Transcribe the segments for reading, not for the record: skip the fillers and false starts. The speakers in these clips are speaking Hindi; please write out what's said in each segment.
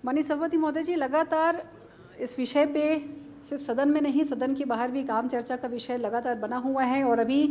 माननीय सभापति महोदय जी, लगातार इस विषय पे सिर्फ सदन में नहीं, सदन के बाहर भी काम चर्चा का विषय लगातार बना हुआ है और अभी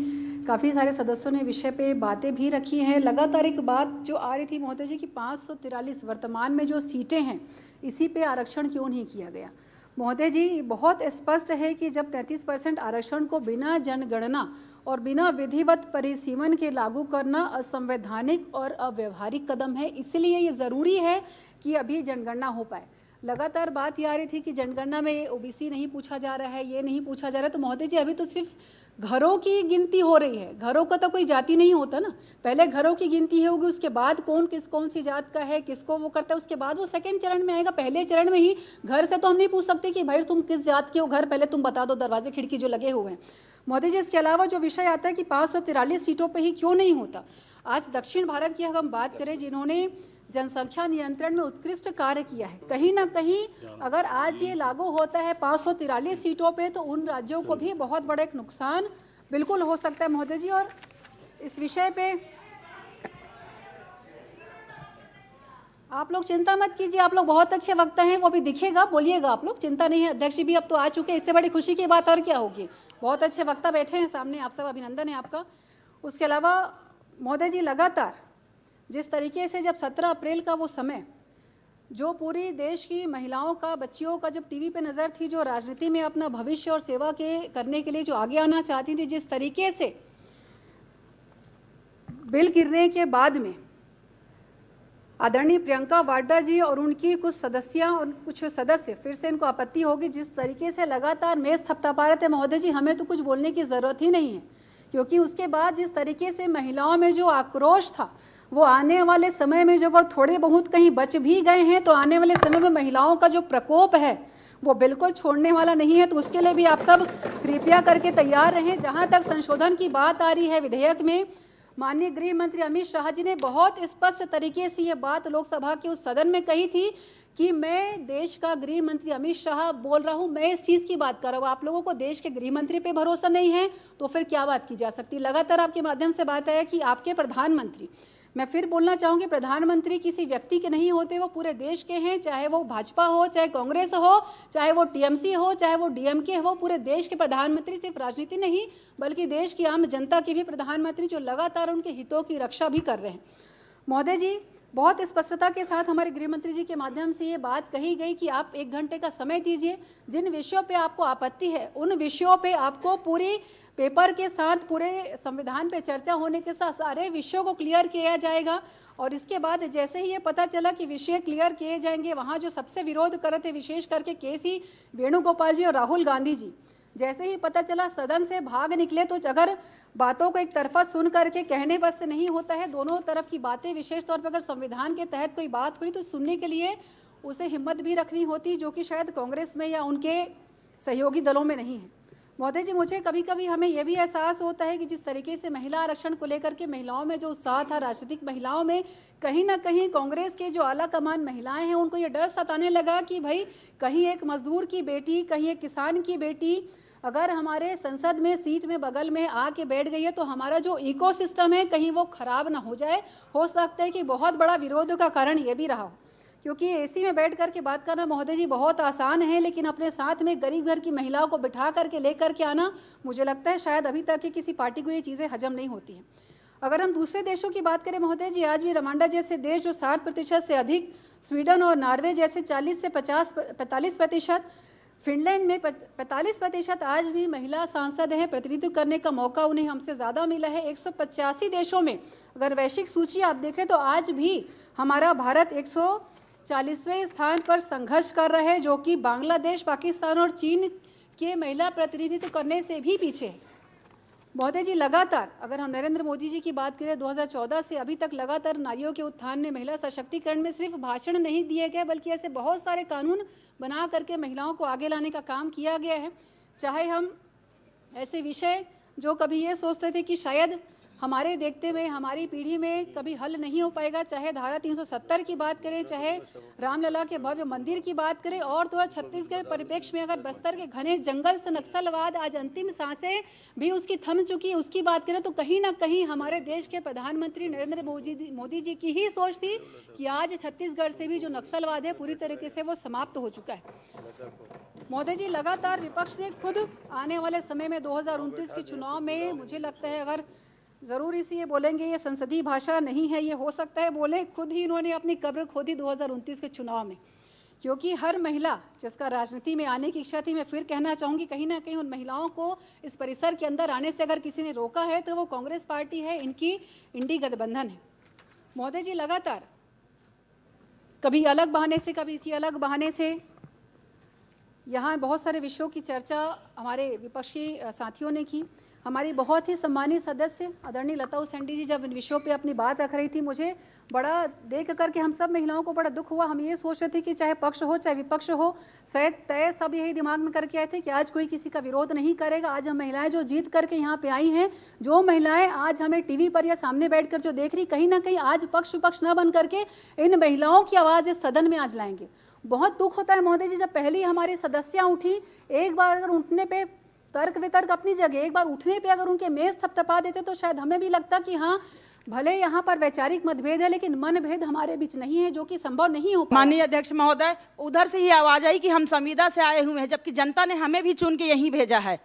काफ़ी सारे सदस्यों ने विषय पे बातें भी रखी हैं। लगातार एक बात जो आ रही थी महोदय जी कि 543 वर्तमान में जो सीटें हैं, इसी पे आरक्षण क्यों नहीं किया गया। महोदय जी, बहुत स्पष्ट है कि जब 33% आरक्षण को बिना जनगणना और बिना विधिवत परिसीमन के लागू करना असंवैधानिक और अव्यवहारिक कदम है, इसलिए ये ज़रूरी है कि अभी जनगणना हो पाए। लगातार बात ये आ रही थी कि जनगणना में ओबीसी नहीं पूछा जा रहा है, ये नहीं पूछा जा रहा है। तो महोदय जी, अभी तो सिर्फ घरों की गिनती हो रही है, घरों का तो कोई जाति नहीं होता ना। पहले घरों की गिनती होगी, उसके बाद कौन सी जात का है, किसको वो करता है, उसके बाद वो सेकंड चरण में आएगा। पहले चरण में ही घर से तो हम नहीं पूछ सकते कि भाई तुम किस जात के हो, घर पहले तुम बता दो, दरवाजे खिड़की जो लगे हुए हैं। मोदी जी, इसके अलावा जो विषय आता है कि 543 सीटों पे ही क्यों नहीं होता। आज दक्षिण भारत की हम बात करें, जिन्होंने जनसंख्या नियंत्रण में उत्कृष्ट कार्य किया है, कहीं ना कहीं अगर आज ये लागू होता है 543 सीटों पे, तो उन राज्यों को भी बहुत बड़ा एक नुकसान बिल्कुल हो सकता है महोदय जी। और इस विषय पे आप लोग चिंता मत कीजिए, आप लोग बहुत अच्छे वक्ता हैं, वो भी दिखेगा, बोलिएगा आप लोग, चिंता नहीं है। अध्यक्ष भी अब तो आ चुके हैं, इससे बड़ी खुशी की बात और क्या होगी। बहुत अच्छे वक्ता बैठे हैं सामने, आप सब अभिनंदन है आपका। उसके अलावा महोदय जी, लगातार जिस तरीके से जब 17 अप्रैल का वो समय जो पूरी देश की महिलाओं का, बच्चियों का जब टीवी पे नज़र थी, जो राजनीति में अपना भविष्य और सेवा करने के लिए जो आगे आना चाहती थी, जिस तरीके से बिल गिरने के बाद में आदरणीय प्रियंका वाड्रा जी और उनकी कुछ सदस्य फिर से इनको आपत्ति होगी, जिस तरीके से लगातार मेज थपथपा रहे थे महोदय जी, हमें तो कुछ बोलने की ज़रूरत ही नहीं है, क्योंकि उसके बाद जिस तरीके से महिलाओं में जो आक्रोश था, वो आने वाले समय में जब थोड़े बहुत कहीं बच भी गए हैं, तो आने वाले समय में महिलाओं का जो प्रकोप है वो बिल्कुल छोड़ने वाला नहीं है। तो उसके लिए भी आप सब कृपया करके तैयार रहें। जहाँ तक संशोधन की बात आ रही है विधेयक में, माननीय गृह मंत्री अमित शाह जी ने बहुत स्पष्ट तरीके से ये बात लोकसभा के उस सदन में कही थी कि मैं देश का गृह मंत्री अमित शाह बोल रहा हूँ, मैं इस चीज़ की बात कर रहा हूँ। आप लोगों को देश के गृह मंत्री पे भरोसा नहीं है तो फिर क्या बात की जा सकती। लगातार आपके माध्यम से बात आया कि आपके प्रधानमंत्री, मैं फिर बोलना चाहूँगी, प्रधानमंत्री किसी व्यक्ति के नहीं होते, वो पूरे देश के हैं, चाहे वो भाजपा हो, चाहे कांग्रेस हो, चाहे वो टीएमसी हो, चाहे वो डीएमके हो, पूरे देश के प्रधानमंत्री सिर्फ राजनीति नहीं बल्कि देश की आम जनता के भी प्रधानमंत्री, जो लगातार उनके हितों की रक्षा भी कर रहे हैं। महोदय जी, बहुत स्पष्टता के साथ हमारे गृह मंत्री जी के माध्यम से ये बात कही गई कि आप 1 घंटे का समय दीजिए, जिन विषयों पे आपको आपत्ति है उन विषयों पे आपको पूरी पेपर के साथ, पूरे संविधान पे चर्चा होने के साथ सारे विषयों को क्लियर किया जाएगा। और इसके बाद जैसे ही ये पता चला कि विषय क्लियर किए जाएंगे, वहाँ जो सबसे विरोध कर रहे थे विशेष करके केसी वेणुगोपाल जी और राहुल गांधी जी, जैसे ही पता चला सदन से भाग निकले। तो अगर बातों को एक तरफा सुन करके कहने बस से नहीं होता है, दोनों तरफ की बातें, विशेष तौर पर अगर संविधान के तहत कोई बात हुई तो सुनने के लिए उसे हिम्मत भी रखनी होती, जो कि शायद कांग्रेस में या उनके सहयोगी दलों में नहीं है। महोदय जी, मुझे कभी कभी हमें यह भी एहसास होता है कि जिस तरीके से महिला आरक्षण को लेकर के महिलाओं में जो उत्साह था, राजनीतिक महिलाओं में, कहीं ना कहीं कांग्रेस के जो आला कमान महिलाएं हैं उनको ये डर सताने लगा कि भाई कहीं एक मजदूर की बेटी, कहीं एक किसान की बेटी अगर हमारे संसद में सीट में बगल में आके बैठ गई है तो हमारा जो इकोसिस्टम है कहीं वो खराब ना हो जाए। हो सकता है कि बहुत बड़ा विरोध का कारण ये भी रहा हो, क्योंकि एसी में बैठ करके बात करना महोदय जी बहुत आसान है, लेकिन अपने साथ में गरीब घर की महिलाओं को बिठा करके लेकर के आना, मुझे लगता है शायद अभी तक की किसी पार्टी को ये चीज़ें हजम नहीं होती हैं। अगर हम दूसरे देशों की बात करें महोदय जी, आज भी रवांडा जैसे देश जो 60% से अधिक, स्वीडन और नॉर्वे जैसे 40 से 45%, फिनलैंड में 45% आज भी महिला सांसद हैं, प्रतिनिधित्व करने का मौका उन्हें हमसे ज़्यादा मिला है। 185 देशों में अगर वैश्विक सूची आप देखें तो आज भी हमारा भारत 140वें स्थान पर संघर्ष कर रहा है, जो कि बांग्लादेश, पाकिस्तान और चीन के महिला प्रतिनिधित्व करने से भी पीछे है। महोदय जी, लगातार अगर हम नरेंद्र मोदी जी की बात करें, 2014 से अभी तक लगातार नारियों के उत्थान में, महिला सशक्तिकरण में सिर्फ भाषण नहीं दिए गए बल्कि ऐसे बहुत सारे कानून बना करके महिलाओं को आगे लाने का काम किया गया है। चाहे हम ऐसे विषय जो कभी ये सोचते थे कि शायद हमारे देखते हुए हमारी पीढ़ी में कभी हल नहीं हो पाएगा। चाहे धारा 370 की बात करें, चाहे रामलला के भव्य मंदिर की बात करें, और तो और छत्तीसगढ़ परिप्रेक्ष्य में अगर बस्तर के घने जंगल से नक्सलवाद आज अंतिम सांसें भी उसकी थम चुकी, उसकी बात करें तो कहीं ना कहीं हमारे देश के प्रधानमंत्री नरेंद्र मोदी जी की ही सोच थी कि आज छत्तीसगढ़ से भी जो नक्सलवाद है पूरी तरीके से वो समाप्त हो चुका है। मोदी जी लगातार विपक्ष ने खुद आने वाले समय में 2029 के चुनाव में, मुझे लगता है अगर ज़रूर इसलिए बोलेंगे ये संसदीय भाषा नहीं है, ये हो सकता है बोले, खुद ही इन्होंने अपनी कब्र खोदी 2029 के चुनाव में, क्योंकि हर महिला जिसका राजनीति में आने की इच्छा थी, मैं फिर कहना चाहूँगी कहीं ना कहीं उन महिलाओं को इस परिसर के अंदर आने से अगर किसी ने रोका है तो वो कांग्रेस पार्टी है, इनकी इंडी गठबंधन है। मोदी जी लगातार कभी अलग बहाने से, कभी इसी अलग बहाने से, यहाँ बहुत सारे विषयों की चर्चा हमारे विपक्षी साथियों ने की। हमारी बहुत ही सम्मानित सदस्य आदरणीय लता उसेंडी जी जब इन विषयों पे अपनी बात रख रही थी, मुझे बड़ा देख करके हम सब महिलाओं को बड़ा दुख हुआ। हम ये सोच रहे थे कि चाहे पक्ष हो चाहे विपक्ष हो, शायद तय सब यही दिमाग में करके आए थे कि आज कोई किसी का विरोध नहीं करेगा। आज हम महिलाएं जो जीत करके यहाँ पे आई हैं, जो महिलाएं आज हमें टीवी पर या सामने बैठ कर जो देख रही, कहीं ना कहीं आज पक्ष विपक्ष न बन करके इन महिलाओं की आवाज़ इस सदन में आज लाएंगे। बहुत दुख होता है मोदी जी, जब पहली हमारी सदस्या उठी, एक बार अगर उठने पे तर्क वितर्क अपनी जगह, एक बार उठने पे अगर उनके मेज थपथपा देते तो शायद हमें भी लगता कि हाँ भले यहाँ पर वैचारिक मतभेद है लेकिन मनभेद हमारे बीच नहीं है, जो कि संभव नहीं हो पाया। माननीय अध्यक्ष महोदय, उधर से ही आवाज आई कि हम संविदा से आए हुए हैं, जबकि जनता ने हमें भी चुन के यहीं भेजा है।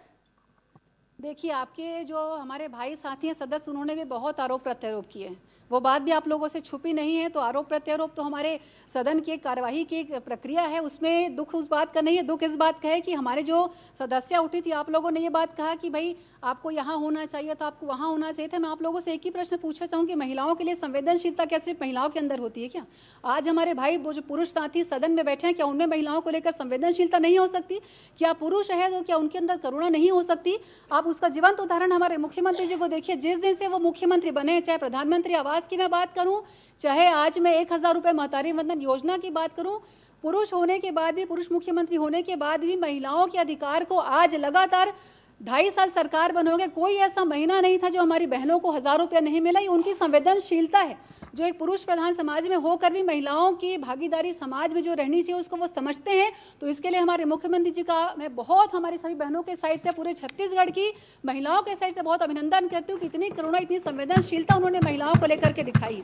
देखिए, आपके जो हमारे भाई साथी हैं सदस्य, उन्होंने भी बहुत आरोप प्रत्यारोप किए हैं, वो बात भी आप लोगों से छुपी नहीं है। तो आरोप प्रत्यारोप तो हमारे सदन की एक कार्यवाही की एक प्रक्रिया है, उसमें दुख उस बात का नहीं है। दुख इस बात का है कि हमारे जो सदस्य उठी थी, आप लोगों ने ये बात कहा कि भाई आपको यहाँ होना चाहिए था, आपको वहाँ होना चाहिए था। मैं आप लोगों से एक ही प्रश्न पूछना चाहूँगी, महिलाओं के लिए संवेदनशीलता क्या सिर्फ महिलाओं के अंदर होती है क्या? आज हमारे भाई वो जो पुरुष साथी सदन में बैठे हैं, क्या उनमें महिलाओं को लेकर संवेदनशीलता नहीं हो सकती? क्या पुरुष है तो क्या उनके अंदर करुणा नहीं हो सकती? आप उसका जीवंत उदाहरण हमारे मुख्यमंत्री जी को देखिए। जिस दिन से वो मुख्यमंत्री बने, चाहे प्रधानमंत्री आवास की मैं बात करूं, चाहे आज मैं 1000 रुपये महतारी वंदन योजना की बात करूं, पुरुष होने के बाद भी, पुरुष मुख्यमंत्री होने के बाद भी महिलाओं के अधिकार को आज लगातार 2.5 साल सरकार बनोगे, कोई ऐसा महीना नहीं था जो हमारी बहनों को 1000 रुपया नहीं मिला। ये उनकी संवेदनशीलता है, जो एक पुरुष प्रधान समाज में होकर भी महिलाओं की भागीदारी समाज में जो रहनी चाहिए उसको वो समझते हैं। तो इसके लिए हमारे मुख्यमंत्री जी का मैं बहुत, हमारी सभी बहनों के साइड से, पूरे छत्तीसगढ़ की महिलाओं के साइड से बहुत अभिनंदन करती हूँ कि इतनी करुणा, इतनी संवेदनशीलता उन्होंने महिलाओं को लेकर के दिखाई।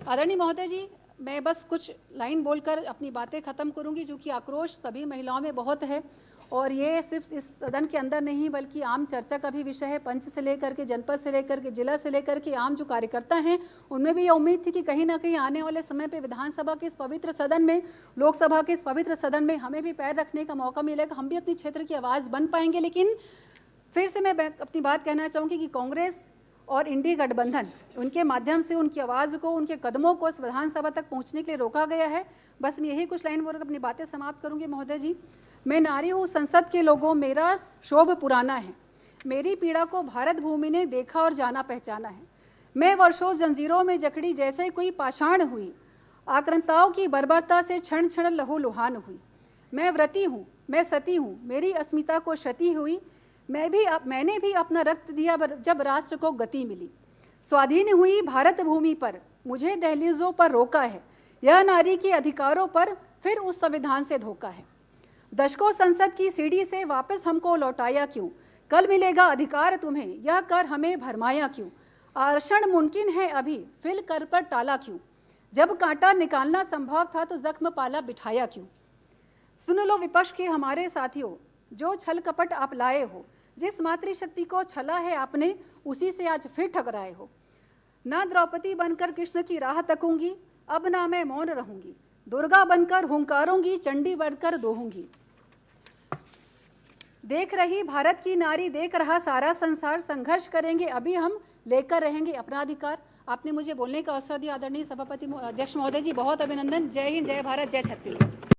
आदरणीय महोदय जी, मैं बस कुछ लाइन बोलकर अपनी बातें ख़त्म करूँगी, जो कि आक्रोश सभी महिलाओं में बहुत है और ये सिर्फ इस सदन के अंदर नहीं बल्कि आम चर्चा का भी विषय है। पंच से लेकर के जनपद से लेकर के जिला से लेकर के आम जो कार्यकर्ता हैं, उनमें भी ये उम्मीद थी कि कहीं ना कहीं आने वाले समय पे विधानसभा के इस पवित्र सदन में, लोकसभा के इस पवित्र सदन में हमें भी पैर रखने का मौका मिलेगा, हम भी अपनी क्षेत्र की आवाज़ बन पाएंगे। लेकिन फिर से मैं अपनी बात कहना चाहूँगी कि कांग्रेस और इंडी गठबंधन, उनके माध्यम से उनकी आवाज़ को, उनके कदमों को इस विधानसभा तक पहुँचने के लिए रोका गया है। बस मैं यही कुछ लाइन बोलकर अपनी बातें समाप्त करूँगी। महोदय जी, मैं नारी हूँ संसद के लोगों, मेरा शोभ पुराना है, मेरी पीड़ा को भारत भूमि ने देखा और जाना पहचाना है। मैं वर्षों जंजीरों में जकड़ी जैसे कोई पाषाण हुई, आक्रांताओं की बर्बरता से क्षण क्षण लहू लुहान हुई। मैं व्रती हूँ, मैं सती हूँ, मेरी अस्मिता को क्षति हुई, मैंने भी अपना रक्त दिया जब राष्ट्र को गति मिली। स्वाधीन हुई भारत भूमि पर मुझे दहलीजों पर रोका है, यह नारी के अधिकारों पर फिर उस संविधान से धोखा है। दशकों संसद की सीढ़ी से वापस हमको लौटाया क्यों, कल मिलेगा अधिकार तुम्हें, यह कर हमें भरमाया क्यों। आरक्षण मुमकिन है अभी, फिल कर पर टाला क्यों, जब कांटा निकालना संभव था तो जख्म पाला बिठाया क्यों। सुन लो विपक्ष के हमारे साथियों, जो छल कपट आप लाए हो, जिस मातृशक्ति को छला है आपने, उसी से आज फिर ठकराए हो। ना द्रौपदी बनकर कृष्ण की राह तकूंगी, अब ना मैं मौन रहूंगी, दुर्गा बनकर हुंकारूंगी, चंडी बनकर दोहूंगी। देख रही भारत की नारी, देख रहा सारा संसार, संघर्ष करेंगे अभी हम, लेकर रहेंगे अपना अधिकार। आपने मुझे बोलने का अवसर दिया आदरणीय सभापति अध्यक्ष महोदय जी, बहुत अभिनंदन। जय हिंद, जय भारत, जय छत्तीसगढ़।